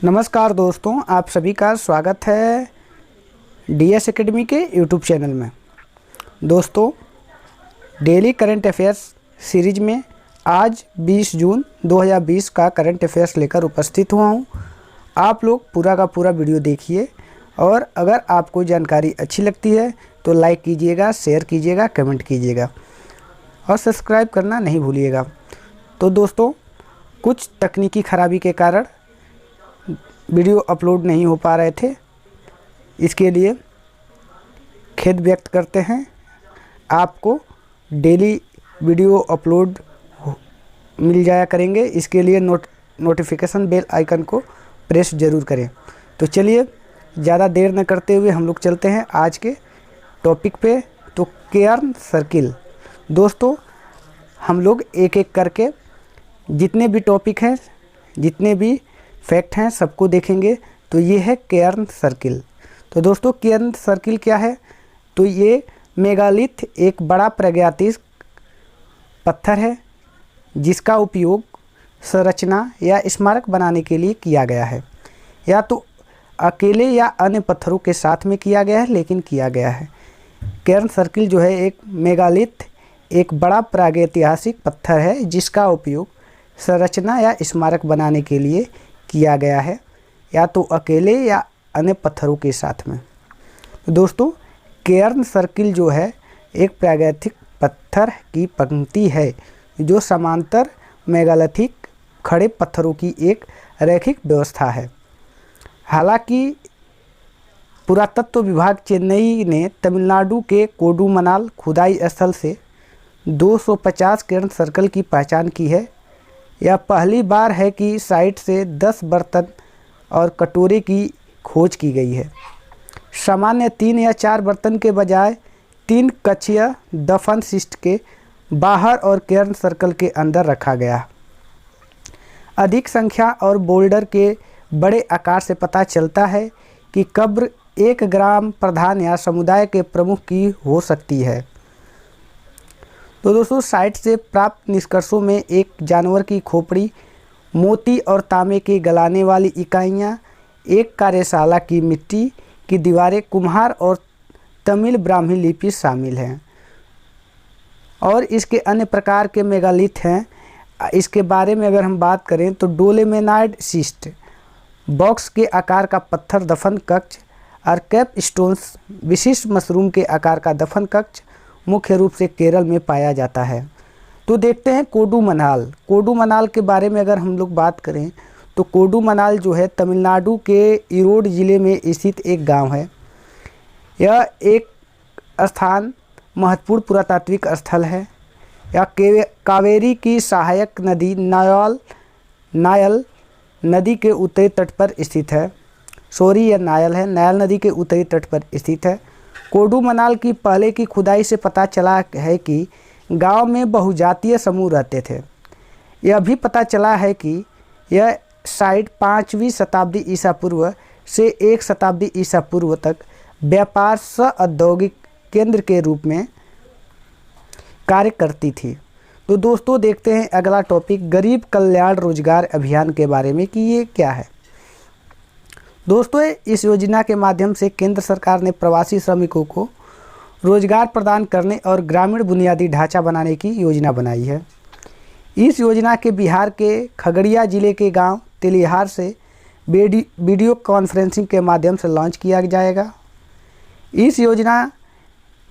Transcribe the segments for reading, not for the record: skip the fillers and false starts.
नमस्कार दोस्तों, आप सभी का स्वागत है डीएस एकेडमी के यूट्यूब चैनल में। दोस्तों, डेली करंट अफेयर्स सीरीज में आज 20 जून 2020 का करंट अफेयर्स लेकर उपस्थित हुआ हूं। आप लोग पूरा का पूरा वीडियो देखिए और अगर आपको जानकारी अच्छी लगती है तो लाइक कीजिएगा, शेयर कीजिएगा, कमेंट कीजिएगा और सब्सक्राइब करना नहीं भूलिएगा। तो दोस्तों, कुछ तकनीकी खराबी के कारण वीडियो अपलोड नहीं हो पा रहे थे, इसके लिए खेद व्यक्त करते हैं। आपको डेली वीडियो अपलोड मिल जाया करेंगे, इसके लिए नोटिफिकेशन बेल आइकन को प्रेस ज़रूर करें। तो चलिए, ज़्यादा देर न करते हुए हम लोग चलते हैं आज के टॉपिक पे। तो केयर्न सर्किल। दोस्तों, हम लोग एक एक करके जितने भी टॉपिक हैं, जितने भी फैक्ट हैं, सबको देखेंगे। तो ये है केयर्न सर्किल। तो दोस्तों, केयर्न सर्किल क्या है? तो ये मेगालिथ एक बड़ा प्रागैतिक पत्थर है जिसका उपयोग संरचना या स्मारक बनाने के लिए किया गया है, या तो अकेले या अन्य पत्थरों के साथ में किया गया है, लेकिन किया गया है। केयर्न सर्किल जो है एक मेगालिथ एक बड़ा प्रागैतिहासिक पत्थर है जिसका उपयोग संरचना या स्मारक बनाने के लिए किया गया है, या तो अकेले या अन्य पत्थरों के साथ में। तो दोस्तों, केयर्न सर्किल जो है एक प्रागैतिक पत्थर की पंक्ति है जो समांतर मेगालिथिक खड़े पत्थरों की एक रैखिक व्यवस्था है। हालांकि पुरातत्व विभाग चेन्नई ने तमिलनाडु के कोडुमनाल खुदाई स्थल से 250 केयर्न सर्किल की पहचान की है। यह पहली बार है कि साइट से 10 बर्तन और कटोरे की खोज की गई है। सामान्य 3 या 4 बर्तन के बजाय 3 कक्षीय दफन शिष्ट के बाहर और केयर्न सर्कल के अंदर रखा गया। अधिक संख्या और बोल्डर के बड़े आकार से पता चलता है कि कब्र एक ग्राम प्रधान या समुदाय के प्रमुख की हो सकती है। तो दोस्तों, साइट से प्राप्त निष्कर्षों में एक जानवर की खोपड़ी, मोती और तांबे के गलाने वाली इकाइयाँ, एक कार्यशाला की मिट्टी की दीवारें, कुम्हार और तमिल ब्राह्मी लिपि शामिल हैं। और इसके अन्य प्रकार के मेगालिथ हैं। इसके बारे में अगर हम बात करें तो डोलेमेनाइड शिस्ट, बॉक्स के आकार का पत्थर दफन कक्ष और कैप स्टोन्स, विशिष्ट मशरूम के आकार का दफन कक्ष मुख्य रूप से केरल में पाया जाता है। तो देखते हैं कोडुमनाल। कोडुमनाल के बारे में अगर हम लोग बात करें तो कोडुमनाल जो है तमिलनाडु के ईरोड ज़िले में स्थित एक गांव है। यह एक स्थान महत्वपूर्ण पुरातात्विक स्थल है। यह कावेरी की सहायक नदी नायल नदी के उत्तरी तट पर स्थित है। यह नायल है, नायल नदी के उत्तरी तट पर स्थित है। कोडुमनाल की पहले की खुदाई से पता चला है कि गांव में बहुजातीय समूह रहते थे। यह भी पता चला है कि यह साइट 5वीं शताब्दी ईसा पूर्व से 1 शताब्दी ईसा पूर्व तक व्यापार सह औद्योगिक केंद्र के रूप में कार्य करती थी। तो दोस्तों, देखते हैं अगला टॉपिक, गरीब कल्याण रोजगार अभियान के बारे में कि ये क्या है। दोस्तों, इस योजना के माध्यम से केंद्र सरकार ने प्रवासी श्रमिकों को रोजगार प्रदान करने और ग्रामीण बुनियादी ढांचा बनाने की योजना बनाई है। इस योजना के बिहार के खगड़िया जिले के गांव तेलिहार से वीडियो कॉन्फ्रेंसिंग के माध्यम से लॉन्च किया जाएगा। इस योजना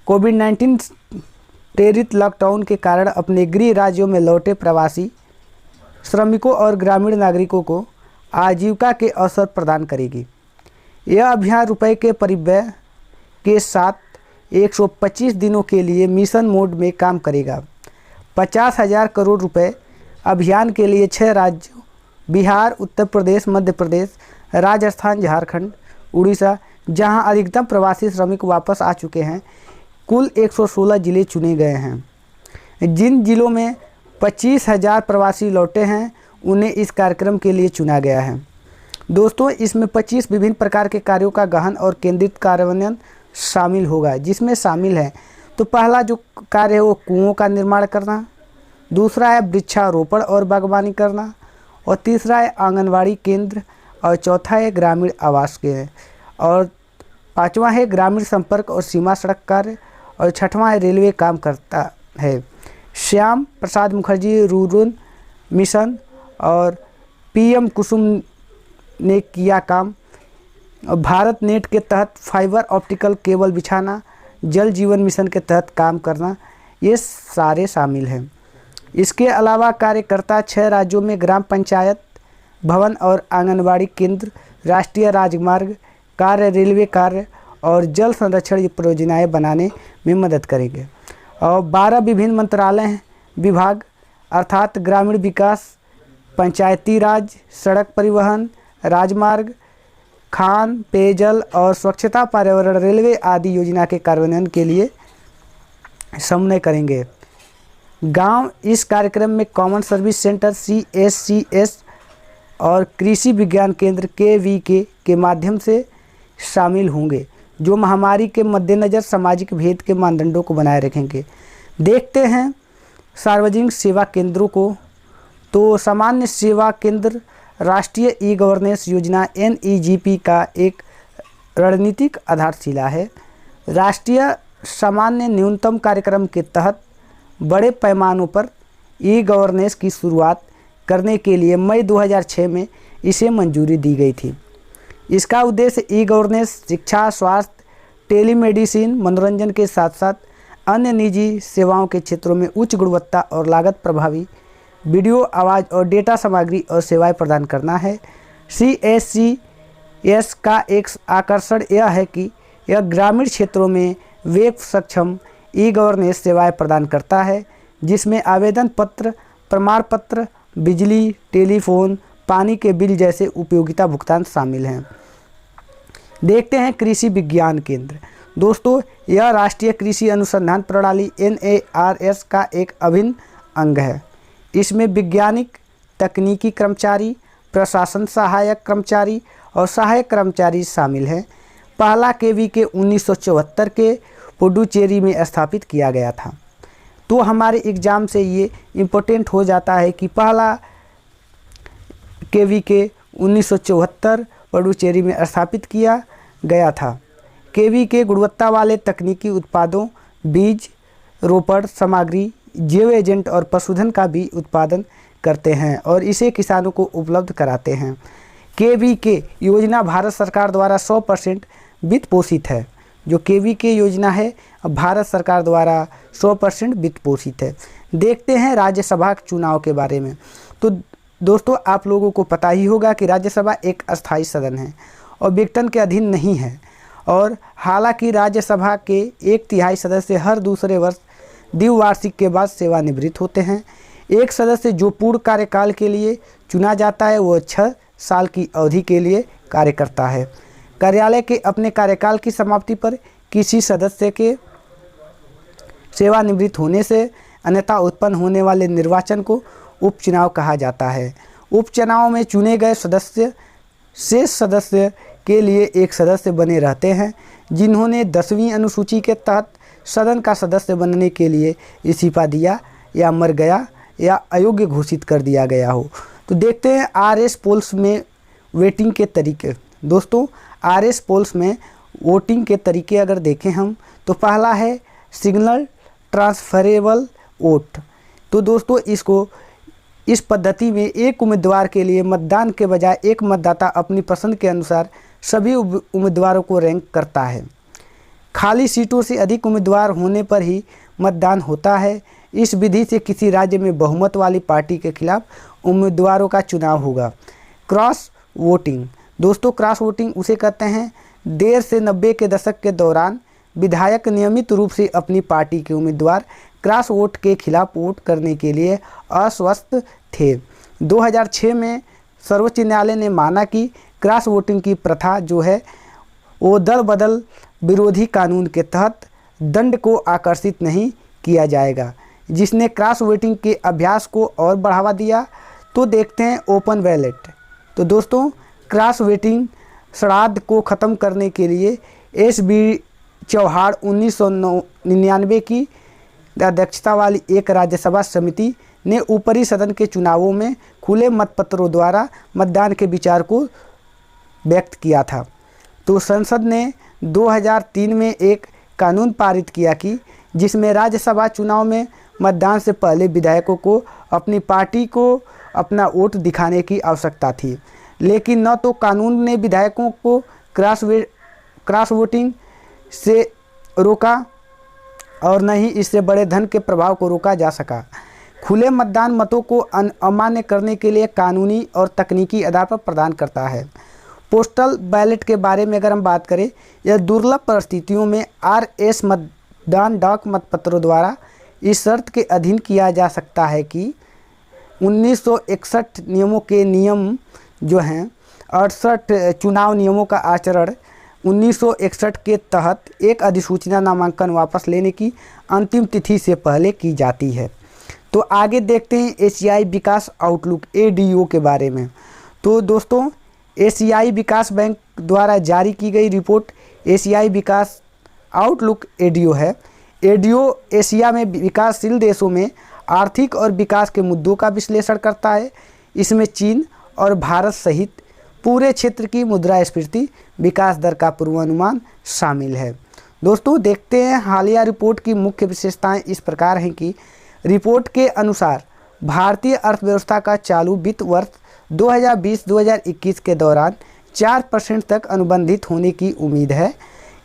कोविड-19 प्रेरित लॉकडाउन के कारण अपने गृह राज्यों में लौटे प्रवासी श्रमिकों और ग्रामीण नागरिकों को आजीविका के अवसर प्रदान करेगी। यह अभियान रुपए के परिव्यय के साथ 125 दिनों के लिए मिशन मोड में काम करेगा। 50,000 करोड़ रुपए अभियान के लिए 6 राज्यों बिहार, उत्तर प्रदेश, मध्य प्रदेश, राजस्थान, झारखंड, उड़ीसा, जहां अधिकतम प्रवासी श्रमिक वापस आ चुके हैं, कुल 116 जिले चुने गए हैं। जिन जिलों में 25,000 प्रवासी लौटे हैं उन्हें इस कार्यक्रम के लिए चुना गया है। दोस्तों, इसमें 25 विभिन्न प्रकार के कार्यों का गहन और केंद्रित कार्यान्वयन शामिल होगा, जिसमें शामिल है तो पहला जो कार्य है वो कुओं का निर्माण करना, दूसरा है वृक्षारोपण और बागवानी करना, और तीसरा है आंगनवाड़ी केंद्र और चौथा है ग्रामीण आवास के है, और पाँचवा है ग्रामीण संपर्क और सीमा सड़क कार्य, और छठवां है रेलवे काम करता है। श्याम प्रसाद मुखर्जी रूरल मिशन और पीएम कुसुम ने किया काम। भारत नेट के तहत फाइबर ऑप्टिकल केबल बिछाना, जल जीवन मिशन के तहत काम करना, ये सारे शामिल हैं। इसके अलावा कार्यकर्ता 6 राज्यों में ग्राम पंचायत भवन और आंगनबाड़ी केंद्र, राष्ट्रीय राजमार्ग कार्य, रेलवे कार्य और जल संरक्षण परियोजनाएं बनाने में मदद करेंगे। और 12 विभिन्न मंत्रालय विभाग अर्थात ग्रामीण विकास, पंचायती राज, सड़क परिवहन, राजमार्ग, खान, पेयजल और स्वच्छता, पर्यावरण, रेलवे आदि योजना के कार्यान्वयन के लिए समन्वय करेंगे। गांव इस कार्यक्रम में कॉमन सर्विस सेंटर CSCS और कृषि विज्ञान केंद्र KVK के माध्यम से शामिल होंगे, जो महामारी के मद्देनज़र सामाजिक भेद के मानदंडों को बनाए रखेंगे। देखते हैं सार्वजनिक सेवा केंद्रों को। तो सामान्य सेवा केंद्र राष्ट्रीय ई-गवर्नेंस योजना NEGP का एक रणनीतिक आधारशिला है। राष्ट्रीय सामान्य न्यूनतम कार्यक्रम के तहत बड़े पैमानों पर ई-गवर्नेंस की शुरुआत करने के लिए मई 2006 में इसे मंजूरी दी गई थी। इसका उद्देश्य ई-गवर्नेंस शिक्षा, स्वास्थ्य, टेलीमेडिसिन, मनोरंजन के साथ साथ अन्य निजी सेवाओं के क्षेत्रों में उच्च गुणवत्ता और लागत प्रभावी वीडियो, आवाज़ और डेटा सामग्री और सेवाएं प्रदान करना है। CSCS का एक आकर्षण यह है कि यह ग्रामीण क्षेत्रों में वेब सक्षम ई-गवर्नेंस सेवाएं प्रदान करता है, जिसमें आवेदन पत्र, प्रमाण पत्र, बिजली, टेलीफोन, पानी के बिल जैसे उपयोगिता भुगतान शामिल हैं। देखते हैं कृषि विज्ञान केंद्र। दोस्तों, यह राष्ट्रीय कृषि अनुसंधान प्रणाली NARS का एक अभिन्न अंग है। इसमें वैज्ञानिक, तकनीकी कर्मचारी, प्रशासन सहायक कर्मचारी और सहायक कर्मचारी शामिल हैं। पहला KVK 1974 के पुडुचेरी में स्थापित किया गया था। तो हमारे एग्ज़ाम से ये इम्पोर्टेंट हो जाता है कि पहला KVK 1974 पुडुचेरी में स्थापित किया गया था। KVK गुणवत्ता वाले तकनीकी उत्पादों, बीज, रोपण सामग्री, जैव एजेंट और पशुधन का भी उत्पादन करते हैं और इसे किसानों को उपलब्ध कराते हैं। KVK योजना भारत सरकार द्वारा 100% वित्त पोषित है। जो KVK योजना है भारत सरकार द्वारा 100% वित्त पोषित है। देखते हैं राज्यसभा चुनाव के बारे में। तो दोस्तों, आप लोगों को पता ही होगा कि राज्यसभा एक अस्थायी सदन है और विघटन के अधीन नहीं है, और हालांकि राज्यसभा के 1/3 सदस्य हर दूसरे वर्ष द्विवार्षिक के बाद सेवानिवृत्त होते हैं। एक सदस्य जो पूर्ण कार्यकाल के लिए चुना जाता है वह 6 साल की अवधि के लिए कार्य करता है। कार्यालय के अपने कार्यकाल की समाप्ति पर किसी सदस्य के सेवानिवृत्त होने से अन्यथा उत्पन्न होने वाले निर्वाचन को उपचुनाव कहा जाता है। उपचुनाव में चुने गए सदस्य शेष सदस्य के लिए एक सदस्य बने रहते हैं, जिन्होंने 10वीं अनुसूची के तहत सदन का सदस्य बनने के लिए इस्तीफा दिया या मर गया या अयोग्य घोषित कर दिया गया हो। तो देखते हैं RS पोल्स में वोटिंग के तरीके। दोस्तों, RS पोल्स में वोटिंग के तरीके अगर देखें हम, तो पहला है सिग्नल ट्रांसफरेबल वोट। तो दोस्तों, इस पद्धति में एक उम्मीदवार के लिए मतदान के बजाय एक मतदाता अपनी पसंद के अनुसार सभी उम्मीदवारों को रैंक करता है। खाली सीटों से अधिक उम्मीदवार होने पर ही मतदान होता है। इस विधि से किसी राज्य में बहुमत वाली पार्टी के खिलाफ उम्मीदवारों का चुनाव होगा। Cross voting. दोस्तों, क्रॉस वोटिंग उसे कहते हैं देर से 90 के दशक के दौरान विधायक नियमित रूप से अपनी पार्टी के उम्मीदवार क्रॉस वोट के खिलाफ वोट करने के लिए अस्वस्थ थे। 2006 में सर्वोच्च न्यायालय ने माना कि क्रॉस वोटिंग की प्रथा जो है वो दल बदल विरोधी कानून के तहत दंड को आकर्षित नहीं किया जाएगा, जिसने क्रॉस वोटिंग के अभ्यास को और बढ़ावा दिया। तो देखते हैं ओपन बैलेट। तो दोस्तों, क्रॉस वोटिंग श्राद्ध को ख़त्म करने के लिए SB चौहान 1999 की अध्यक्षता वाली एक राज्यसभा समिति ने ऊपरी सदन के चुनावों में खुले मतपत्रों द्वारा मतदान के विचार को व्यक्त किया था। तो संसद ने 2003 में एक कानून पारित किया कि जिसमें राज्यसभा चुनाव में मतदान से पहले विधायकों को अपनी पार्टी को अपना वोट दिखाने की आवश्यकता थी। लेकिन न तो कानून ने विधायकों को क्रॉस वोटिंग से रोका और न ही इससे बड़े धन के प्रभाव को रोका जा सका। खुले मतदान मतों को अमान्य करने के लिए कानूनी और तकनीकी आधार पर प्रदान करता है। पोस्टल बैलेट के बारे में अगर हम बात करें, यह दुर्लभ परिस्थितियों में RS मतदान डाक मतपत्रों द्वारा इस शर्त के अधीन किया जा सकता है कि 1961 नियमों के नियम जो हैं 68 चुनाव नियमों का आचरण 1961 के तहत एक अधिसूचना नामांकन वापस लेने की अंतिम तिथि से पहले की जाती है। तो आगे देखते हैं एशियाई विकास आउटलुक ADO के बारे में। तो दोस्तों, एशियाई विकास बैंक द्वारा जारी की गई रिपोर्ट एशियाई विकास आउटलुक ADO है। ADO एशिया में विकासशील देशों में आर्थिक और विकास के मुद्दों का विश्लेषण करता है। इसमें चीन और भारत सहित पूरे क्षेत्र की मुद्रास्फीति विकास दर का पूर्वानुमान शामिल है। दोस्तों, देखते हैं हालिया रिपोर्ट की मुख्य विशेषताएं इस प्रकार हैं कि रिपोर्ट के अनुसार भारतीय अर्थव्यवस्था का चालू वित्त वर्ष 2020-2021 के दौरान 4% तक अनुबंधित होने की उम्मीद है।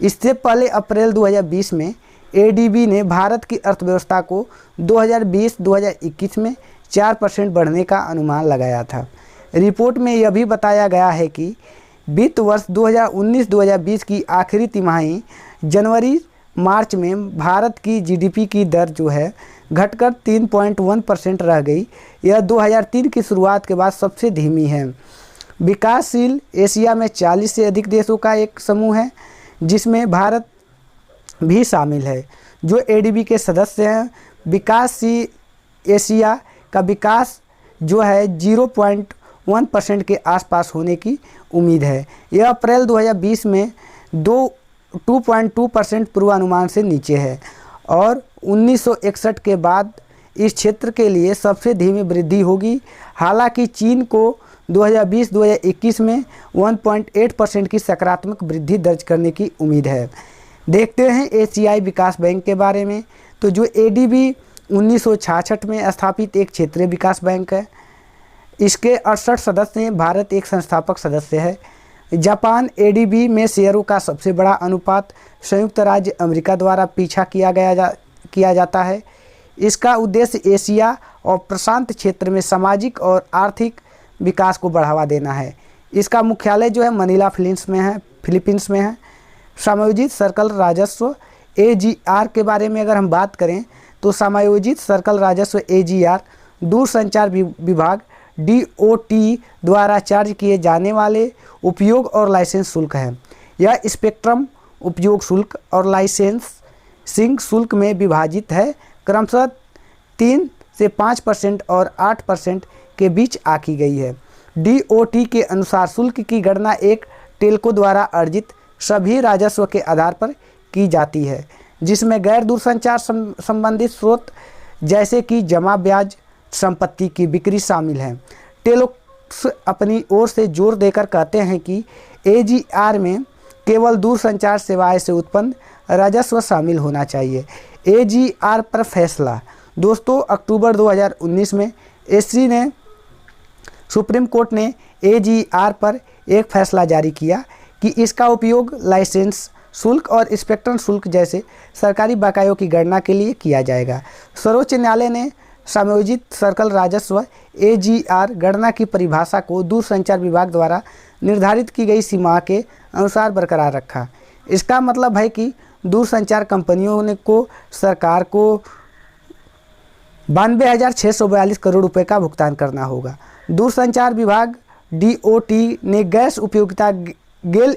इससे पहले अप्रैल 2020 में ADB ने भारत की अर्थव्यवस्था को 2020-2021 में 4% बढ़ने का अनुमान लगाया था। रिपोर्ट में यह भी बताया गया है कि वित्त वर्ष 2019-2020 की आखिरी तिमाही जनवरी मार्च में भारत की GDP की दर जो है घटकर 3.1% रह गई। यह 2003 की शुरुआत के बाद सबसे धीमी है। विकासशील एशिया में 40 से अधिक देशों का एक समूह है जिसमें भारत भी शामिल है जो ADB के सदस्य हैं। विकासशील एशिया का विकास जो है 0.1% के आसपास होने की उम्मीद है। यह अप्रैल 2020 में 2.2% पूर्वानुमान से नीचे है और 1961 के बाद इस क्षेत्र के लिए सबसे धीमी वृद्धि होगी। हालांकि चीन को 2020-2021 में 1.8% की सकारात्मक वृद्धि दर्ज करने की उम्मीद है। देखते हैं एशियाई विकास बैंक के बारे में। तो जो ADB 1966 में स्थापित एक क्षेत्रीय विकास बैंक है। इसके 68 सदस्य हैं। भारत एक संस्थापक सदस्य है। जापान ADB में शेयरों का सबसे बड़ा अनुपात संयुक्त राज्य अमेरिका द्वारा पीछा किया जाता है। इसका उद्देश्य एशिया और प्रशांत क्षेत्र में सामाजिक और आर्थिक विकास को बढ़ावा देना है। इसका मुख्यालय जो है मनीला फिलीपींस में है। समायोजित सर्कल राजस्व AGR के बारे में अगर हम बात करें तो समायोजित सर्कल राजस्व AGR दूरसंचार विभाग DOT द्वारा चार्ज किए जाने वाले उपयोग और लाइसेंस शुल्क है। यह स्पेक्ट्रम उपयोग शुल्क और लाइसेंसिंग शुल्क में विभाजित है, क्रमशः 3 से 5% और 8% के बीच आकी गई है। DOT के अनुसार शुल्क की गणना एक टेल्को द्वारा अर्जित सभी राजस्व के आधार पर की जाती है, जिसमें गैर दूरसंचार संबंधित स्रोत जैसे कि जमा ब्याज संपत्ति की बिक्री शामिल है। टेल्को अपनी ओर से जोर देकर कहते हैं कि AGR में केवल दूरसंचार सेवाएं से उत्पन्न राजस्व शामिल होना चाहिए। AGR पर फैसला। दोस्तों, अक्टूबर 2019 में सुप्रीम कोर्ट ने AGR पर एक फैसला जारी किया कि इसका उपयोग लाइसेंस शुल्क और स्पेक्ट्रम शुल्क जैसे सरकारी बकायों की गणना के लिए किया जाएगा। सर्वोच्च न्यायालय ने समायोजित सर्कल राजस्व AGR गणना की परिभाषा को दूरसंचार विभाग द्वारा निर्धारित की गई सीमा के अनुसार बरकरार रखा। इसका मतलब है कि दूरसंचार कंपनियों को सरकार को 92,642 करोड़ रुपए का भुगतान करना होगा। दूरसंचार विभाग DOT ने गैस उपयोगिता गेल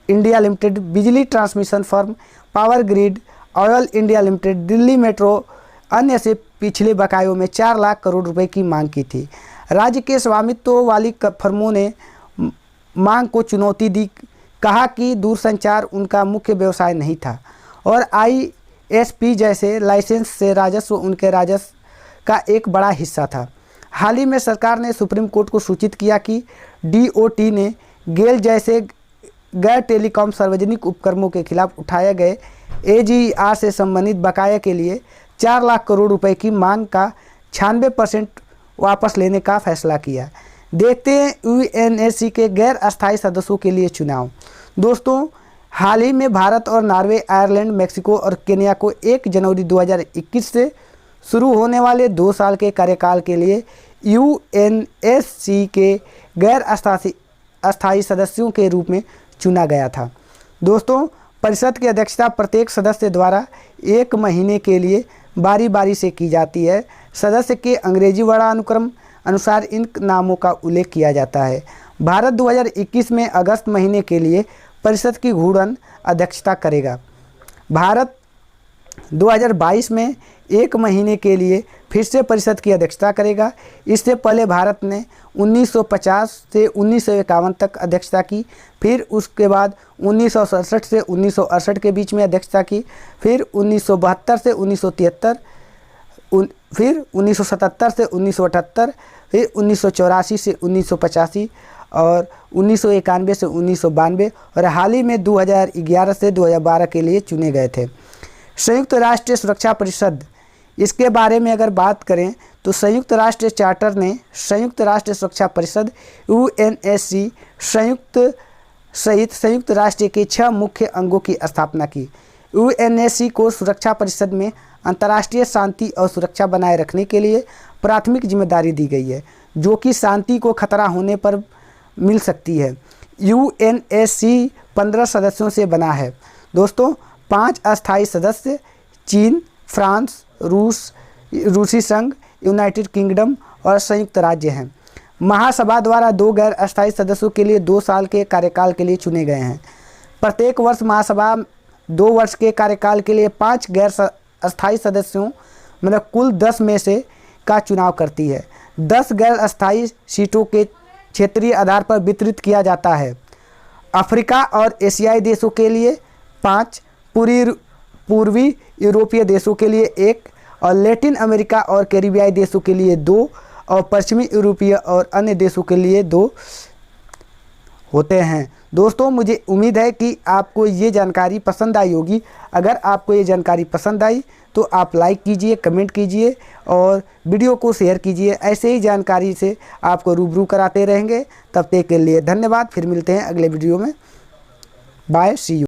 इंडिया लिमिटेड, बिजली transmission firm power grid, oil India limited, Delhi metro अन्य से पिछले बकायों में 4 लाख करोड़ रुपए की मांग की थी। राज्य के स्वामित्व वाली फर्मों ने मांग को चुनौती दी, कहा कि दूरसंचार उनका मुख्य व्यवसाय नहीं था और ISP जैसे लाइसेंस से राजस्व उनके राजस्व का एक बड़ा हिस्सा था। हाल ही में सरकार ने सुप्रीम कोर्ट को सूचित किया कि DOT ने गेल जैसे गैर टेलीकॉम सार्वजनिक उपक्रमों के खिलाफ उठाए गए AGR से संबंधित बकाया के लिए 4 लाख करोड़ रुपए की मांग का 96% वापस लेने का फैसला किया। देखते हैं UNSC के गैर अस्थायी सदस्यों के लिए चुनाव। दोस्तों, हाल ही में भारत और नॉर्वे, आयरलैंड, मेक्सिको और केन्या को 1 जनवरी 2021 से शुरू होने वाले 2 साल के कार्यकाल के लिए UNSC के गैर अस्थायी सदस्यों के रूप में चुना गया था। दोस्तों, परिषद की अध्यक्षता प्रत्येक सदस्य द्वारा 1 महीने के लिए बारी बारी से की जाती है। सदस्य के अंग्रेजी वर्णानुक्रम अनुसार इन नामों का उल्लेख किया जाता है। भारत 2021 में अगस्त महीने के लिए परिषद की घूर्णन अध्यक्षता करेगा। भारत 2022 में 1 महीने के लिए फिर से परिषद की अध्यक्षता करेगा। इससे पहले भारत ने 1950 से 1951 तक अध्यक्षता की, फिर उसके बाद 1967 से 1968 के बीच में अध्यक्षता की, फिर 1972 से 1973, फिर 1977 से 1978, फिर 1984 से 1985 और 1991 से 1992 और हाल ही में 2011 से 2012 के लिए चुने गए थे। संयुक्त राष्ट्र सुरक्षा परिषद, इसके बारे में अगर बात करें तो संयुक्त राष्ट्र चार्टर ने संयुक्त राष्ट्र सुरक्षा परिषद UNSC सहित संयुक्त राष्ट्र के 6 मुख्य अंगों की स्थापना की। UNSC को सुरक्षा परिषद में अंतर्राष्ट्रीय शांति और सुरक्षा बनाए रखने के लिए प्राथमिक जिम्मेदारी दी गई है, जो कि शांति को खतरा होने पर मिल सकती है। UNSC 15 सदस्यों से बना है। दोस्तों, 5 अस्थायी सदस्य चीन, फ्रांस, रूसी संघ, यूनाइटेड किंगडम और संयुक्त राज्य हैं। महासभा द्वारा 2 गैर अस्थायी सदस्यों के लिए 2 साल के कार्यकाल के लिए चुने गए हैं। प्रत्येक वर्ष महासभा 2 वर्ष के कार्यकाल के लिए 5 गैर अस्थायी सदस्यों मतलब कुल 10 में से का चुनाव करती है। 10 गैर अस्थायी सीटों के क्षेत्रीय आधार पर वितरित किया जाता है। अफ्रीका और एशियाई देशों के लिए 5, पूर्वी यूरोपीय देशों के लिए 1 और लैटिन अमेरिका और कैरिबियाई देशों के लिए 2 और पश्चिमी यूरोपीय और अन्य देशों के लिए 2 होते हैं। दोस्तों, मुझे उम्मीद है कि आपको ये जानकारी पसंद आई होगी। अगर आपको ये जानकारी पसंद आई तो आप लाइक कीजिए, कमेंट कीजिए और वीडियो को शेयर कीजिए। ऐसे ही जानकारी से आपको रूबरू कराते रहेंगे। तब तक के लिए धन्यवाद। फिर मिलते हैं अगले वीडियो में। Bye, see you.